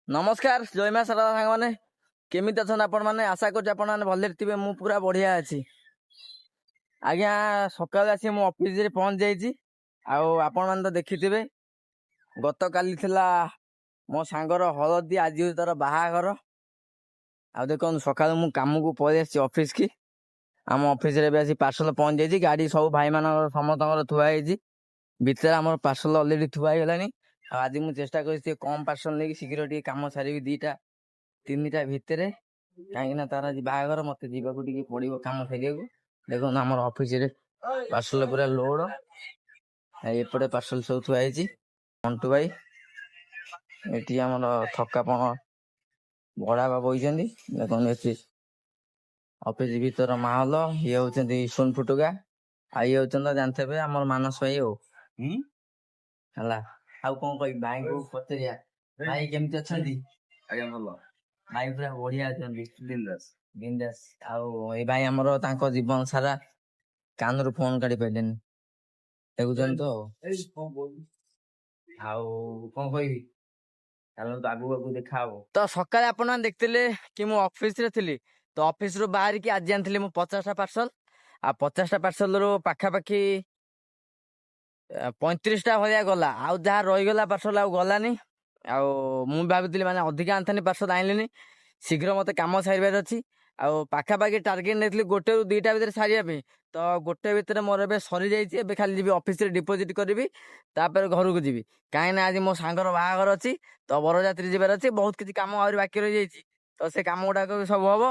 नमस्कार जय मां शारदा सांग मैंने केमिति अछन आपण माने आशा कर आपण माने भले थिबे मु पूरा बढ़िया अछि आज्ञा सकाळ आसी मु ऑफिस रे पहुंच जाईची आपण माने तो देखिथिबे गत काली थिला मो सांगर हलदी आज तार बाहाघर आ देखो सकाळ मु काम को पळे आसी ऑफिस की आम ऑफिस रे भी आसी पार्सल पहुंच जाईची गाड़ी सब भाई मानकर समतकर थुआ आईची भितर हमर पार्सल ऑलरेडी थुआ गलानी आज मु चेष्टा कर कम पार्सल लेकिन शीघ्र टे काम सारी दीटा तीनटा भितर कहीं तार आज बाहाघर मत जावाक पड़ो कम सारे देखो आम ऑफिस रे पार्सल पूरा लोड एपटे पार्सल सब थुआई मंटू भाई ये आम थकापण बड़ा बही देखो ऑफिस भीतर माहौल ये होती सोन फुटुका आई होता जानते आम मानस भाई है ଆଉ କଣ କହିବି ଭାଇଙ୍କୁ ପଚାରିବା ଭାଇ କେମିତି ଅଛନ୍ତି? ଆଜ୍ଞା ଭଲ ଭାଇ ପୁରା ବଢିଆ ଅଛନ୍ତି ବିନ୍ଦାସ ବିନ୍ଦାସ। ଆଉ ଏଇ ଭାଇ ଆମର ତାଙ୍କ ଜୀବନ ସାରା କାନରୁ ଫୋନ କାଢି ପାରିଲେନି ଦେଖୁଛନ୍ତି ତ ଆଉ କଣ କହିବି ଚାଲନ୍ତୁ ଆଗକୁ ଆଗକୁ ଦେଖା ହବ। ତ ସକାଳେ ଆପଣ ଦେଖିଥିଲେ କି ମୁଁ ଅଫିସ ରେ ଥିଲି ତ ଅଫିସ ରୁ ବାହାରିକି ଆଜି ଆଣିଥିଲି ମୁଁ 50ଟା ପାର୍ସଲ ଆଉ 50ଟା ପାର୍ସଲ ରୁ ପାଖାପାଖି 35ଟା ଭଳିଆ ଗଲା ଆଉ ଯାହା ରହିଗଲା ପାର୍ସଲ ଆଉ ଗଲାନି ଆଉ ମୁଁ ଭାବିଥିଲି ମାନେ ଅଧିକା ଆଣିଥାନ୍ତି ପାର୍ସଲ ଆଣିଲିନି ଶୀଘ୍ର ମତେ କାମ ସାରିବାର ଅଛି ଆଉ ପାଖାପାଖି ଟାର୍ଗେଟ ନେଇଥିଲି 1 ରୁ 2ଟା ଭିତରେ ସାରିବା ପାଇଁ ତ 1 ଭିତରେ ମୋର ଏବେ ସରିଯାଇଛି ଏବେ ଖାଲି ଯିବି ଅଫିସରେ ଡିପୋଜିଟ୍ କରିବି ତାପରେ ଘରକୁ ଯିବି କାହିଁକି ନା ଆଜି ମୋ ସାଙ୍ଗର ବାହାଘର ଅଛି ତ ବରଯାତ୍ରୀ ଯିବାର ଅଛି ବହୁତ କିଛି କାମ ଆହୁରି ବାକି ରହିଯାଇଛି ତ ସେ କାମ ଗୁଡାକ ସବୁ ହବ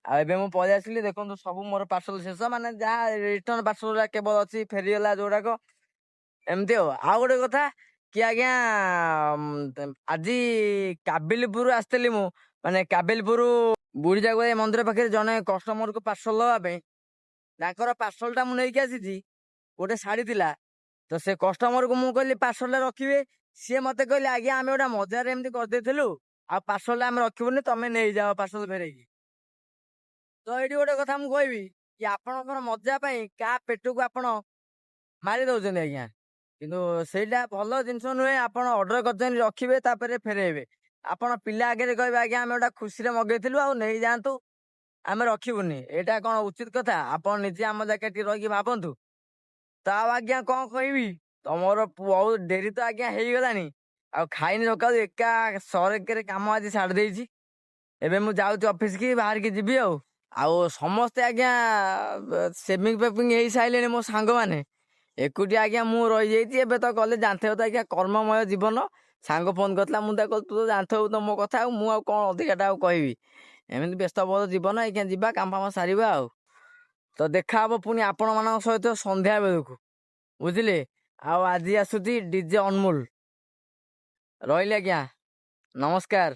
ଆଉ ଏବେ ମୁଁ ପଳେଇ ଆସିଲି ଦେଖନ୍ତୁ ସବୁ ମୋର ପାର୍ସଲ ଶେଷ ମାନେ ଯାହା ରିଟର୍ନ ପାର୍ସଲ କେବଳ ଅଛି ଫେରିଗଲା ଯୋଉଗୁଡାକ ଏମିତି ଆଉ ଗୋଟେ କଥା କି ଆଜ୍ଞା ଆଜି କାବିଲପୁର ଆସିଥିଲି ମୁଁ ମାନେ କାବିଲପୁର ବୁଢୀ ଜାଗୁଆଇ ମନ୍ଦିର ପାଖରେ ଜଣେ କଷ୍ଟମର କୁ ପାର୍ସଲ ଦବା ପାଇଁ ତାଙ୍କର ପାର୍ସଲ ଟା ମୁଁ ନେଇକି ଆସିଛି ଗୋଟେ ଶାଢୀ ଥିଲା ତ ସେ କଷ୍ଟମର କୁ ମୁଁ କହିଲି ପାର୍ସଲ ଟା ରଖିବେ ସିଏ ମତେ କହିଲେ ଆଜ୍ଞା ଆମେ ଗୋଟେ ମଜାରେ ଏମିତି କରିଦେଇଥିଲୁ ଆଉ ପାର୍ସଲ ଟା ଆମେ ରଖିବୁନି ତମେ ନେଇଯାଅ ପାର୍ସଲ ଫେରେଇକି। ତ ଏଇଠି ଗୋଟେ କଥା ମୁଁ କହିବି କି ଆପଣଙ୍କର ମଜା ପାଇଁ କାହା ପେଟକୁ ଆପଣ ମାରି ଦଉଛନ୍ତି ଆଜ୍ଞା କିନ୍ତୁ ସେଇଟା ଭଲ ଜିନିଷ ନୁହେଁ ଆପଣ ଅର୍ଡର କରିଛନ୍ତି ରଖିବେ ତାପରେ ଫେରେଇବେ ଆପଣ ପିଲା ଆଗରେ କହିବେ ଆଜ୍ଞା ଆମେ ଗୋଟେ ଖୁସିରେ ମଗେଇଥିଲୁ ଆଉ ନେଇଯାଆନ୍ତୁ ଆମେ ରଖିବୁନି ଏଇଟା କଣ ଉଚିତ କଥା ଆପଣ ନିଜେ ଆମ ଜାଗାରେ ଟିକେ ରହିକି ଭାବନ୍ତୁ। ତ ଆଉ ଆଜ୍ଞା କଣ କହିବି ତମର ବହୁତ ଡେରି ତ ଆଜ୍ଞା ହେଇଗଲାଣି ଆଉ ଖାଇନି ସକାଳୁ ଏକା ସରେକରେ କାମ ଆଜି ଛାଡି ଦେଇଛି ଏବେ ମୁଁ ଯାଉଛି ଅଫିସ କି ବାହାରିକି ଯିବି ଆଉ ସମସ୍ତେ ଆଜ୍ଞା ସେଭିଂ ଫେଭିଂ ହେଇସାରିଲେଣି ମୋ ସାଙ୍ଗମାନେ ଏକୁଟିଆ ଆଜ୍ଞା ମୁଁ ରହିଯାଇଛି ଏବେ ତ ଗଲେ ଜାଣିଥିବ ତ ଆଜ୍ଞା କର୍ମମୟ ଜୀବନ ସାଙ୍ଗ ଫୋନ କରିଥିଲା ମୁଁ ତାକୁ ତୁ ତ ଜାଣିଥିବୁ ତ ମୋ କଥା ଆଉ ମୁଁ ଆଉ କଣ ଅଧିକାଟା ଆଉ କହିବି ଏମିତି ବ୍ୟସ୍ତବହୁଳ ଜୀବନ ଆଜ୍ଞା ଯିବା କାମ ଫାମ ସାରିବା ତ ଦେଖାହବ ପୁଣି ଆପଣ ମାନଙ୍କ ସହିତ ସନ୍ଧ୍ୟା ବେଳକୁ ବୁଝିଲେ ଆଉ ଆଜି ଆସୁଛି ଡିଜେ ଅନମୋଲ ରହିଲେ ଆଜ୍ଞା ନମସ୍କାର।